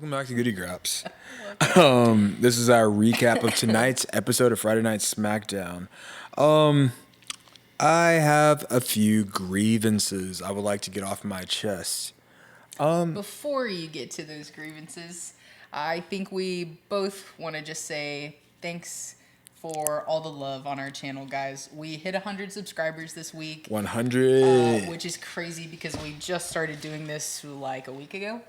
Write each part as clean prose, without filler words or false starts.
Welcome back to Goody Graps. This is our recap of tonight's episode of Friday Night Smackdown. I have a few grievances I would like to get off my chest. Before you get to those grievances, I think we both want to just say thanks for all the love on our channel, guys. We hit 100 subscribers this week. 100. Which is crazy because we just started doing this like a week ago.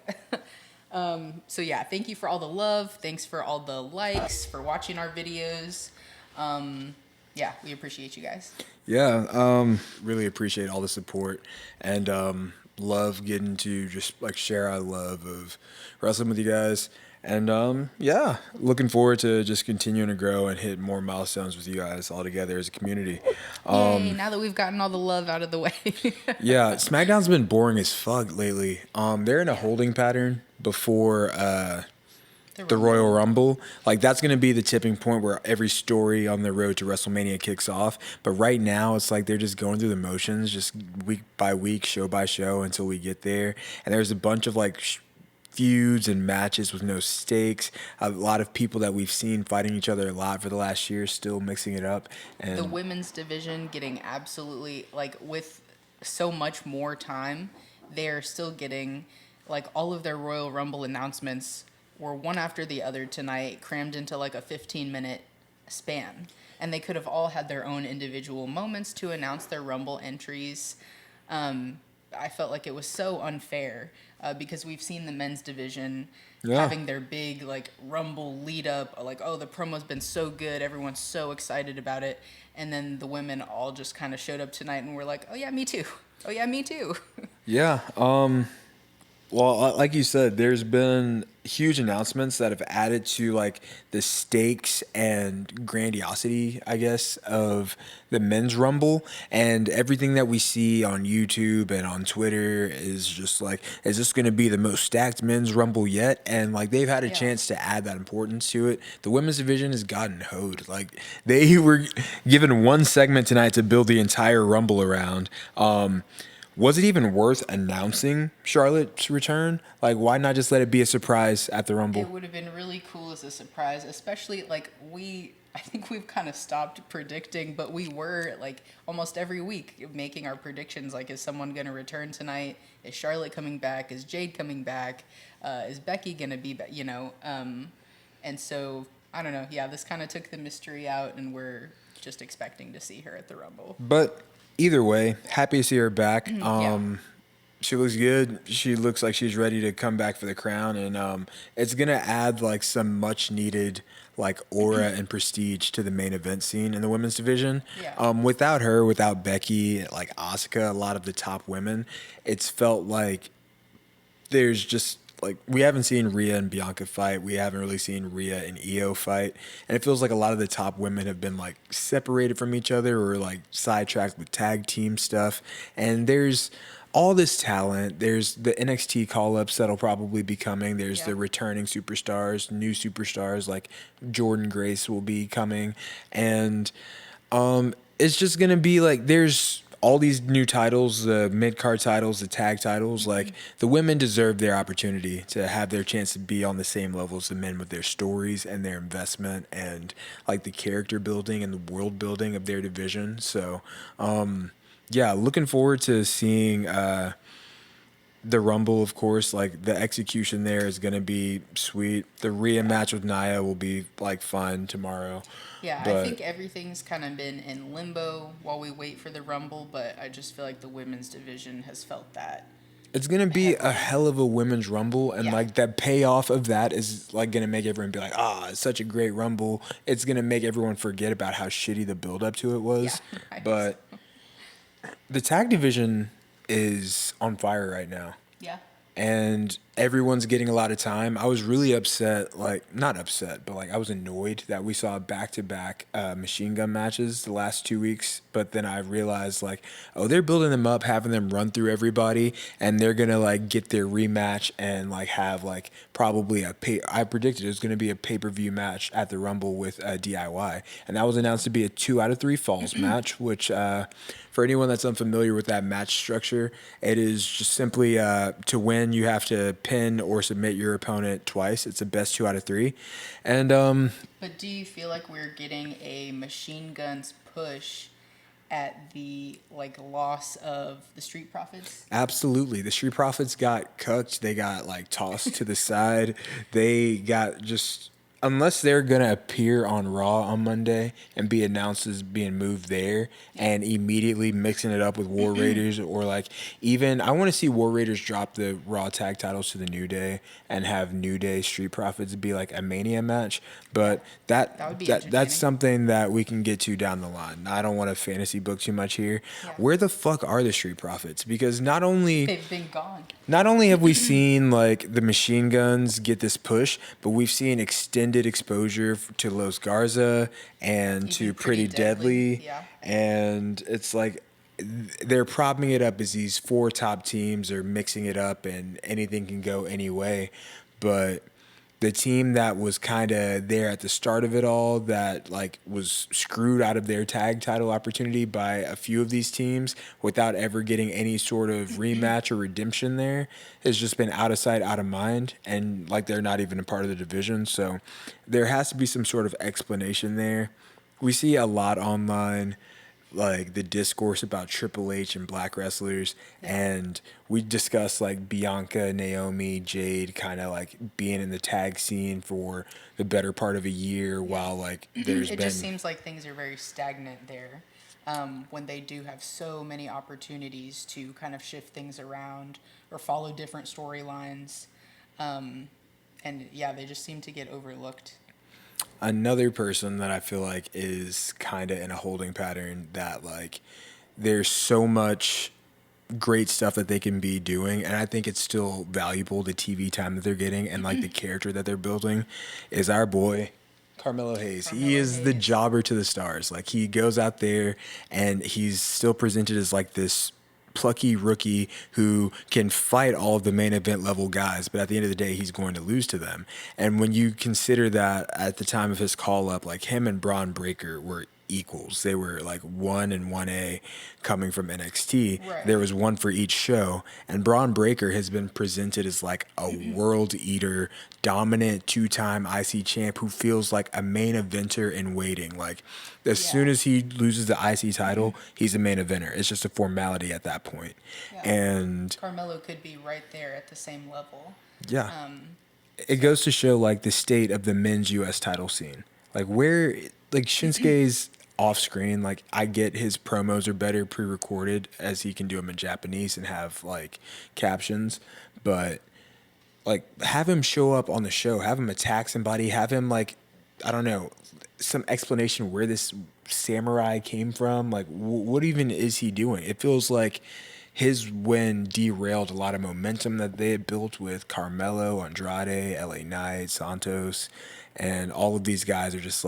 So yeah, thank you for all the love. Thanks for all the likes, for watching our videos. Yeah, we appreciate you guys. Yeah, really appreciate all the support and love getting to just like share our love of wrestling with you guys. And yeah, looking forward to just continuing to grow and hit more milestones with you guys all together as a community. Yay, now that we've gotten all the love out of the way. Yeah, SmackDown's been boring as fuck lately. They're in a holding pattern before the Royal Rumble. Like, that's going to be the tipping point where every story on the road to WrestleMania kicks off. But right now, it's like they're just going through the motions, just week by week, show by show until we get there. And there's a bunch of like feuds and matches with no stakes. A lot of people that we've seen fighting each other a lot for the last year still mixing it up. And the women's division getting absolutely, like, with so much more time, they're still getting, like, all of their Royal Rumble announcements were one after the other tonight, crammed into like a 15-minute span. And they could have all had their own individual moments to announce their Rumble entries. I felt like it was so unfair because we've seen the men's division having their big like Rumble lead up, like, oh, the promo's been so good, everyone's so excited about it, and then the women all just kind of showed up tonight and were like, oh yeah, me too. Oh yeah, me too. Yeah. Well, like you said, there's been huge announcements that have added to like the stakes and grandiosity, I guess, of the men's rumble. And everything that we see on YouTube and on Twitter is just like, is this going to be the most stacked men's rumble yet? And like they've had a chance to add that importance to it. The women's division has gotten hoed. Like they were given one segment tonight to build the entire rumble around. Was it even worth announcing Charlotte's return? Like, why not just let it be a surprise at the Rumble? It would have been really cool as a surprise, especially, like, I think we've kind of stopped predicting, but we were, like, almost every week making our predictions, like, is someone going to return tonight? Is Charlotte coming back? Is Jade coming back? Is Becky going to be back? You know? And so, I don't know. Yeah, this kind of took the mystery out, and we're just expecting to see her at the Rumble. But either way, happy to see her back. She looks good. She looks like she's ready to come back for the crown, and it's gonna add like some much needed like aura and prestige to the main event scene in the women's division. Without her, without Becky, like Asuka, a lot of the top women, it's felt like there's just like we haven't seen Rhea and Bianca fight. We haven't really seen Rhea and Io fight. And it feels like a lot of the top women have been like separated from each other or like sidetracked with tag team stuff. And there's all this talent. There's the NXT call-ups that'll probably be coming. There's the returning superstars, new superstars like Jordan Grace will be coming. And it's just going to be like there's all these new titles, the mid-card titles, the tag titles, like the women deserve their opportunity to have their chance to be on the same level as the men with their stories and their investment and like the character building and the world building of their division. So, yeah, looking forward to seeing the Rumble, of course. Like the execution there is going to be sweet. The Rhea match with Nia will be like fun tomorrow. Yeah, I think everything's kind of been in limbo while we wait for the Rumble, but I just feel like the women's division has felt that. It's going to be a hell of a women's Rumble, and like that payoff of that is like going to make everyone be like, it's such a great Rumble. It's going to make everyone forget about how shitty the build up to it was. Yeah, but the tag division is on fire right now. Yeah. And everyone's getting a lot of time. I was really upset, like, not upset, but like I was annoyed that we saw back-to-back machine gun matches the last 2 weeks. But then I realized, like, oh, they're building them up, having them run through everybody, and they're going to, like, get their rematch and, like, have, like, probably I predicted it was going to be a pay-per-view match at the Rumble with DIY. And that was announced to be a 2 out of 3 falls match, which for anyone that's unfamiliar with that match structure, it is just simply to win, then you have to pin or submit your opponent twice. It's a best 2 out of 3. And But do you feel like we're getting a Machine Guns push at the loss of the Street Profits? absolutely. The Street Profits got cooked. They got tossed to the side. They got just, unless they're going to appear on Raw on Monday and be announced as being moved there and immediately mixing it up with War Raiders, or even I want to see War Raiders drop the Raw tag titles to the New Day and have New Day Street Profits be a Mania match. But That would be that's entertaining. something that we can get to down the line. I don't want to fantasy book too much here. Yeah. Where the fuck are the Street Profits? Because not only They've been gone. have we seen the Machine Guns get this push, but we've seen extended exposure to Los Garza and to Pretty Deadly. Yeah. And it's they're propping it up as these 4 top teams are mixing it up and anything can go any way. But the team that was kind of there at the start of it all, that was screwed out of their tag title opportunity by a few of these teams without ever getting any sort of rematch or redemption, there has just been out of sight, out of mind, and they're not even a part of the division. So there has to be some sort of explanation there. We see a lot online, the discourse about Triple H and black wrestlers, and we discussed Bianca, Naomi, Jade kind of being in the tag scene for the better part of a year, while there's It been just seems like things are very stagnant there, when they do have so many opportunities to kind of shift things around or follow different storylines, and they just seem to get overlooked. another person that I feel is kind of in a holding pattern, that there's so much great stuff that they can be doing, and I think it's still valuable, the TV time that they're getting and the character that they're building, is our boy Carmelo Hayes. He is the jobber to the stars. He goes out there and he's still presented as this plucky rookie who can fight all of the main event level guys, but at the end of the day, he's going to lose to them. And when you consider that at the time of his call up, him and Braun Breaker were equals. They were 1 and 1A coming from NXT. Right. There was one for each show, and Braun Breaker has been presented as a world eater, dominant 2-time IC champ who feels like a main eventer in waiting. As soon as he loses the IC title, he's a main eventer. It's just a formality at that point. Yeah. And Carmelo could be right there at the same level. yeah, it goes to show the state of the men's U.S. title scene. Where Shinsuke's off screen, I get his promos are better pre-recorded, as he can do them in Japanese and have captions, but have him show up on the show, have him attack somebody, have him I don't know, some explanation where this samurai came from. What even is he doing? It feels like his win derailed a lot of momentum that they had built with Carmelo, Andrade, LA Knight, Santos, and all of these guys are just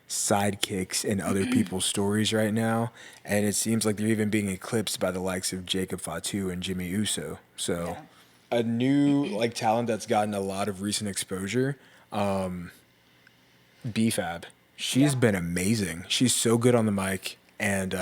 sidekicks in other people's stories right now, and it seems like they're even being eclipsed by the likes of Jacob Fatu and Jimmy Uso. So a new talent that's gotten a lot of recent exposure, B-Fab. She's been amazing. She's so good on the mic, and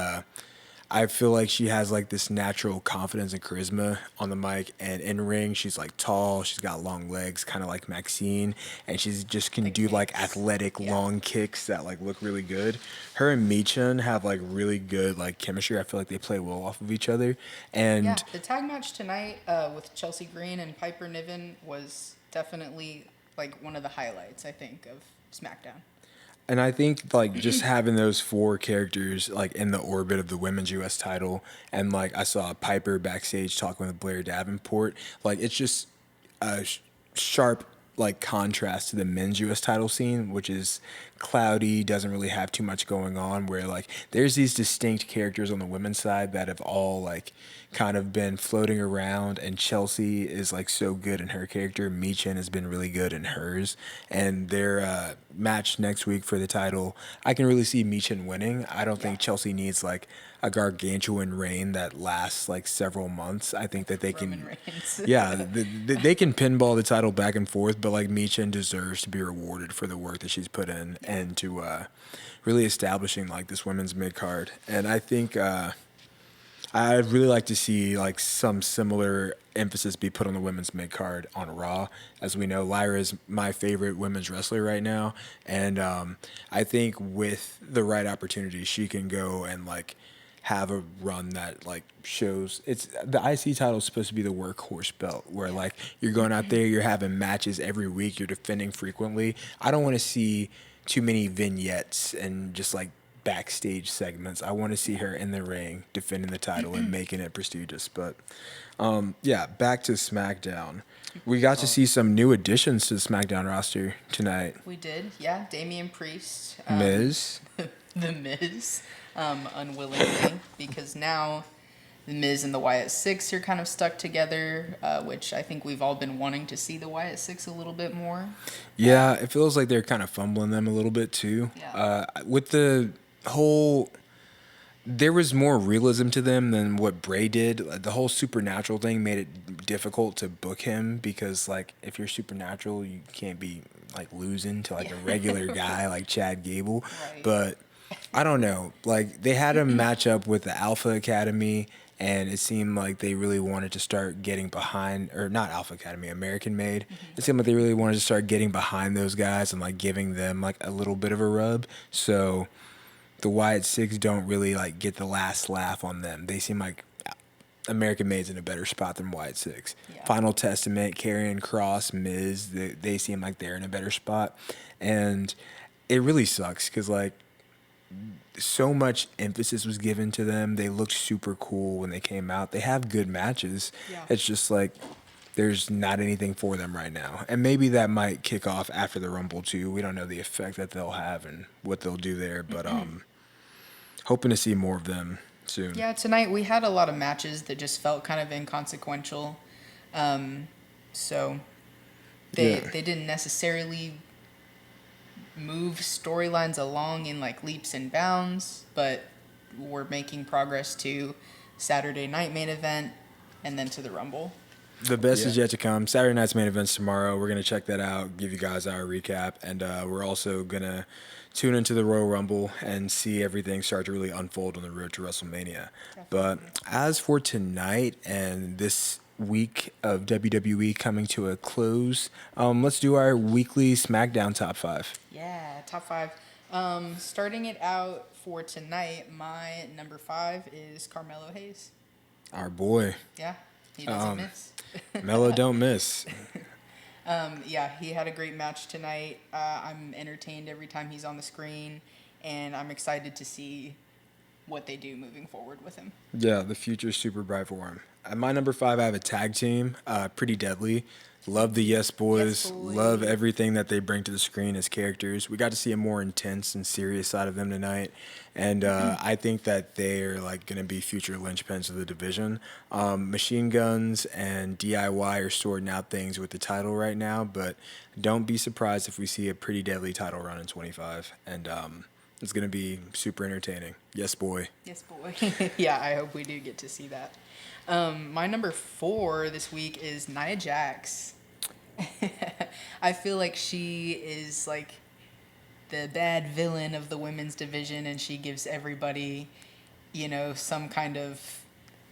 I feel like she has this natural confidence and charisma on the mic, and in ring she's tall, she's got long legs, kind of like Maxine, and she's just can do athletic long kicks that look really good. Her and Michin have really good chemistry. I feel like they play well off of each other. And the tag match tonight with Chelsea Green and Piper Niven was definitely one of the highlights, I think, of SmackDown. And I think just having those 4 characters in the orbit of the women's U.S. title, and I saw Piper backstage talking with Blair Davenport, it's just a sharp contrast to the men's U.S. title scene, which is cloudy, doesn't really have too much going on, where there's these distinct characters on the women's side that have all kind of been floating around, and Chelsea is so good in her character. Michin has been really good in hers, and their match next week for the title, I can really see Michin winning. I don't think Chelsea needs a gargantuan reign that lasts several months. I think that they can, they can pinball the title back and forth, but Michin deserves to be rewarded for the work that she's put in and to really establishing this women's mid card. And I think I'd really like to see like some similar emphasis be put on the women's mid card on Raw. As we know, Lyra is my favorite women's wrestler right now, and I think with the right opportunity, she can go and like have a run that like shows it's the IC title is supposed to be the workhorse belt where like you're going out there, you're having matches every week, you're defending frequently. I don't want to see too many vignettes and just like backstage segments. I want to see her in the ring defending the title and making it prestigious. But yeah, back to SmackDown. We got to see some new additions to the SmackDown roster tonight. We did, yeah. Damian Priest, Miz. The Miz, unwillingly, because now the Miz and the Wyatt Six are kind of stuck together, which I think we've all been wanting to see the Wyatt Six a little bit more. Yeah, it feels like they're kind of fumbling them a little bit too. Yeah. With the whole, there was more realism to them than what Bray did. The whole supernatural thing made it difficult to book him because, like, if you're supernatural, you can't be like losing to like a regular guy like Chad Gable. Right. But I don't know. Like, they had a matchup with the Alpha Academy. And it seemed like they really wanted to start getting behind, or not Alpha Academy, American Made. It seemed like they really wanted to start getting behind those guys and like giving them like a little bit of a rub. So the Wyatt Six don't really like get the last laugh on them. They seem like American Made's in a better spot than Wyatt Six. Yeah. Final Testament, Karrion Kross, Miz, they seem like they're in a better spot. And it really sucks because like so much emphasis was given to them. They looked super cool when they came out. They have good matches. Yeah. It's just like there's not anything for them right now. And maybe that might kick off after the Rumble too. We don't know the effect that they'll have and what they'll do there, but hoping to see more of them soon. Yeah, tonight we had a lot of matches that just felt kind of inconsequential. So they didn't necessarily move storylines along in like leaps and bounds, but we're making progress to Saturday night main event and then to the Rumble. The best is yet to come. Saturday night's main event's tomorrow. We're going to check that out, give you guys our recap, and we're also going to tune into the Royal Rumble and see everything start to really unfold on the road to WrestleMania. Definitely. But as for tonight and this week of WWE coming to a close, let's do our weekly SmackDown top 5. Yeah, top 5. Starting it out for tonight, my number 5 is Carmelo Hayes. Our boy. Yeah, he doesn't miss. Melo don't miss. Yeah, he had a great match tonight. I'm entertained every time he's on the screen, and I'm excited to see what they do moving forward with him. Yeah, the future's super bright for him. At my number 5, I have a tag team, Pretty Deadly. Love the Yes Boys. Yes, boy. Love everything that they bring to the screen as characters. We got to see a more intense and serious side of them tonight. And I think that they're like going to be future linchpins of the division. Machine Guns and DIY are sorting out things with the title right now, but don't be surprised if we see a Pretty Deadly title run in 25. And it's going to be super entertaining. Yes, boy. Yes, boy. Yeah, I hope we do get to see that. My number 4 this week is Nia Jax. I feel like she is like the bad villain of the women's division, and she gives everybody, you know, some kind of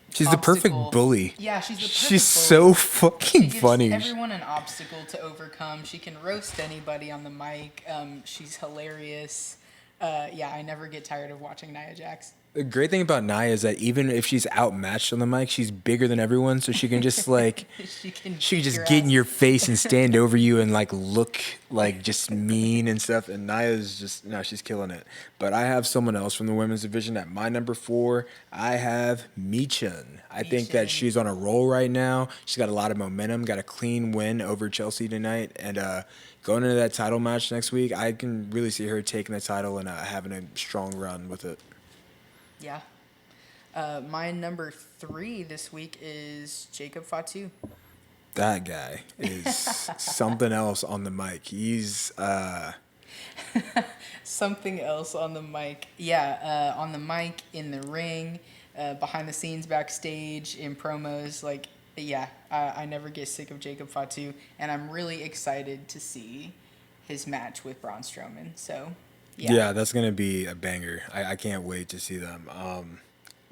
She's obstacle. the perfect bully. Yeah, she's the perfect She's bully. so fucking She gives funny. everyone an obstacle to overcome. She can roast anybody on the mic. She's hilarious. Yeah, I never get tired of watching Nia Jax. The great thing about Nia is that even if she's outmatched on the mic, she's bigger than everyone, so she can just like she can just get in your face and stand over you and like look like just mean and stuff. And Nia's just she's killing it. But I have someone else from the women's division at my number 4. I have Michin. I think that she's on a roll right now. She's got a lot of momentum. Got a clean win over Chelsea tonight, and going into that title match next week, I can really see her taking the title and having a strong run with it. Yeah. My number 3 this week is Jacob Fatu. That guy is something else on the mic. He's something else on the mic. Yeah, on the mic, in the ring, behind the scenes, backstage, in promos. Like, yeah, I never get sick of Jacob Fatu, and I'm really excited to see his match with Braun Strowman. So, yeah, that's gonna be a banger. I can't wait to see them.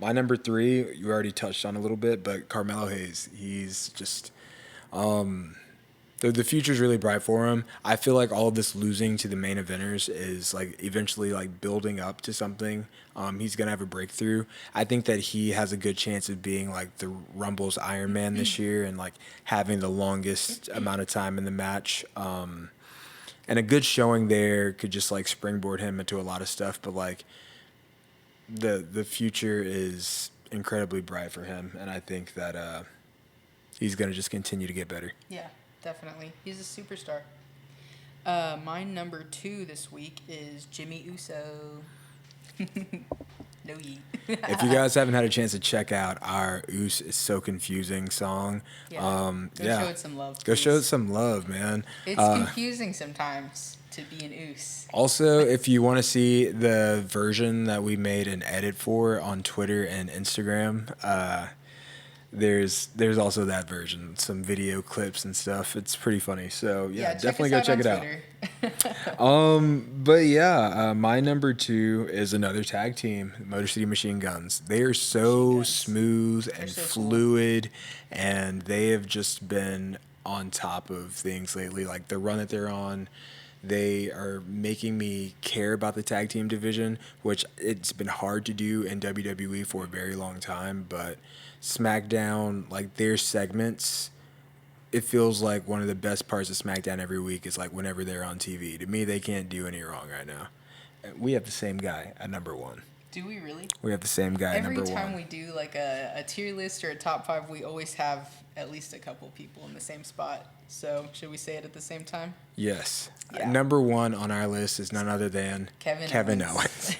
My number 3, you already touched on a little bit, but Carmelo Hayes. He's just the future's really bright for him. I feel like all of this losing to the main eventers is like eventually like building up to something. He's gonna have a breakthrough. I think that he has a good chance of being like the Rumble's Iron Man this year and like having the longest amount of time in the match. And a good showing there could just like springboard him into a lot of stuff. But like the future is incredibly bright for him, and I think that he's gonna just continue to get better. Yeah, definitely. He's a superstar. My number 2 this week is Jimmy Uso. No yeet. If you guys haven't had a chance to check out our "Oos is So Confusing" song, Go show it some love. Go show it please. some love, man. It's confusing sometimes to be an oos. Also, if you want to see the version that we made an edit for on Twitter and Instagram, there's also that version, some video clips and stuff. It's pretty funny. So yeah, definitely go check it out. But yeah, my number 2 is another tag team, Motor City Machine Guns. They are so smooth and fluid, and they have just been on top of things lately. Like the run that they're on, they are making me care about the tag team division, which it's been hard to do in WWE for a very long time. But Smackdown, like their segments, it feels like one of the best parts of Smackdown every week is like whenever they're on TV. To me, they can't do any wrong right now. We have the same guy at number 1. Do we really? We have the same guy at number 1. Every time we do like a tier list or a top 5, we always have at least a couple people in the same spot. So should we say it at the same time? Yes. Yeah. Number 1 on our list is none other than Kevin Owens.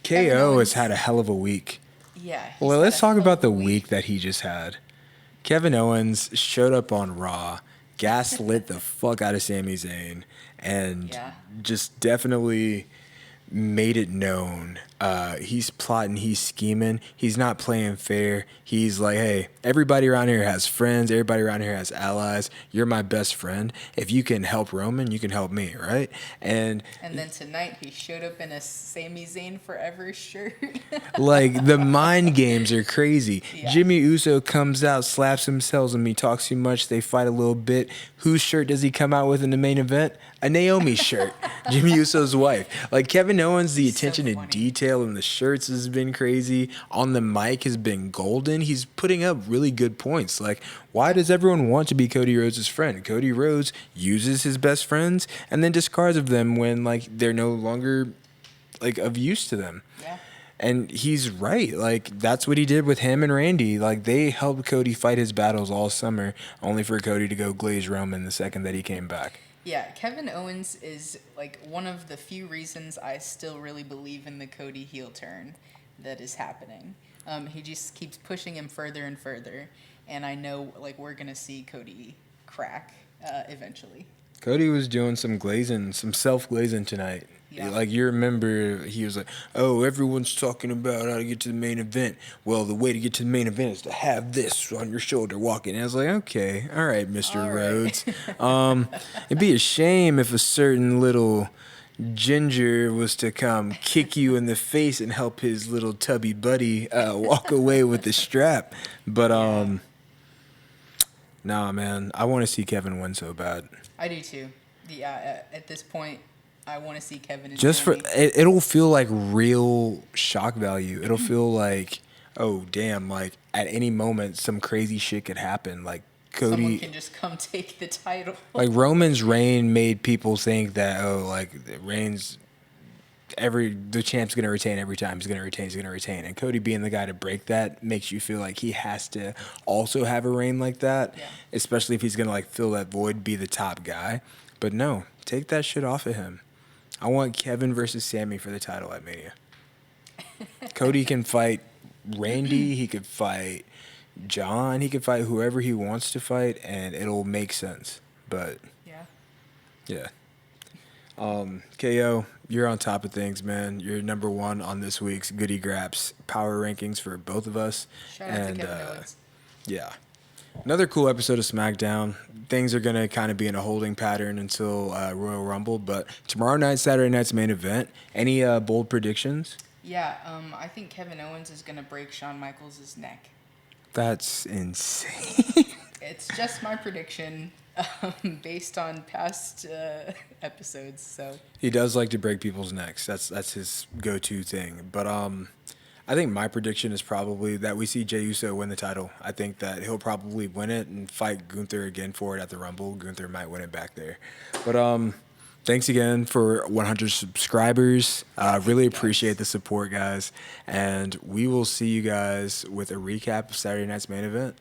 KO has had a hell of a week. Yeah. Well, let's talk about the week that he just had. Kevin Owens showed up on Raw, gaslit the fuck out of Sami Zayn, and just definitely made it known. He's plotting, he's scheming, he's not playing fair. He's like, hey, everybody around here has friends, everybody around here has allies. You're my best friend. If you can help Roman, you can help me, right? And then tonight he showed up in a Sami Zayn Forever shirt. like the mind games are crazy. Yeah. Jimmy Uso comes out, slaps himself, and he talks too much. They fight a little bit. Whose shirt does he come out with in the main event? A Naomi shirt. Jimmy Uso's wife. Like Kevin Owens, the attention to detail in the shirts has been crazy. On the mic has been golden. He's putting up really good points. Like, why does everyone want to be Cody Rhodes' friend? Cody Rhodes uses his best friends and then discards of them when like they're no longer like of use to them. Yeah. And he's right. Like, that's what he did with him and Randy. Like, they helped Cody fight his battles all summer, only for Cody to go glaze Roman the second that he came back. Yeah, Kevin Owens is, like, one of the few reasons I still really believe in the Cody heel turn that is happening. He just keeps pushing him further and further. And I know, like, we're going to see Cody crack eventually. Cody was doing some glazing, some self-glazing tonight. Yeah. Like, you remember, he was like, oh, everyone's talking about how to get to the main event. Well, the way to get to the main event is to have this on your shoulder walking. And I was like, okay, all right, Mr. Rhodes. It'd be a shame if a certain little ginger was to come kick you in the face and help his little tubby buddy walk away with the strap. But, nah, man, I want to see Kevin win so bad. I do too. Yeah, at this point, I want to see Kevin and just Sammy. It'll feel like real shock value. It'll feel like, oh damn, like at any moment some crazy shit could happen. Like Cody, someone can just come take the title. Like Roman's reign made people think that like Reigns, the champ's gonna retain every time. He's gonna retain. And Cody being the guy to break that makes you feel like he has to also have a reign like that. Yeah. Especially if he's gonna like fill that void, be the top guy. But no, take that shit off of him. I want Kevin versus Sammy for the title at Mania. Cody can fight Randy. He could fight John. He could fight whoever he wants to fight, and it'll make sense. But yeah. KO, you're on top of things, man. You're number 1 on this week's Goody Graps power rankings for both of us. Shout out to Kevin Owens. Yeah. Another cool episode of SmackDown. Things are going to kind of be in a holding pattern until Royal Rumble. But tomorrow night, Saturday night's main event. Any bold predictions? Yeah, I think Kevin Owens is gonna break Shawn Michaels' neck. That's insane. It's just my prediction, based on past episodes. So He does like to break people's necks. That's his go-to thing. But I think my prediction is probably that we see Jey Uso win the title. I think that he'll probably win it and fight Gunther again for it at the Rumble. Gunther might win it back there. But thanks again for 100 subscribers. Really appreciate the support, guys. And we will see you guys with a recap of Saturday night's main event.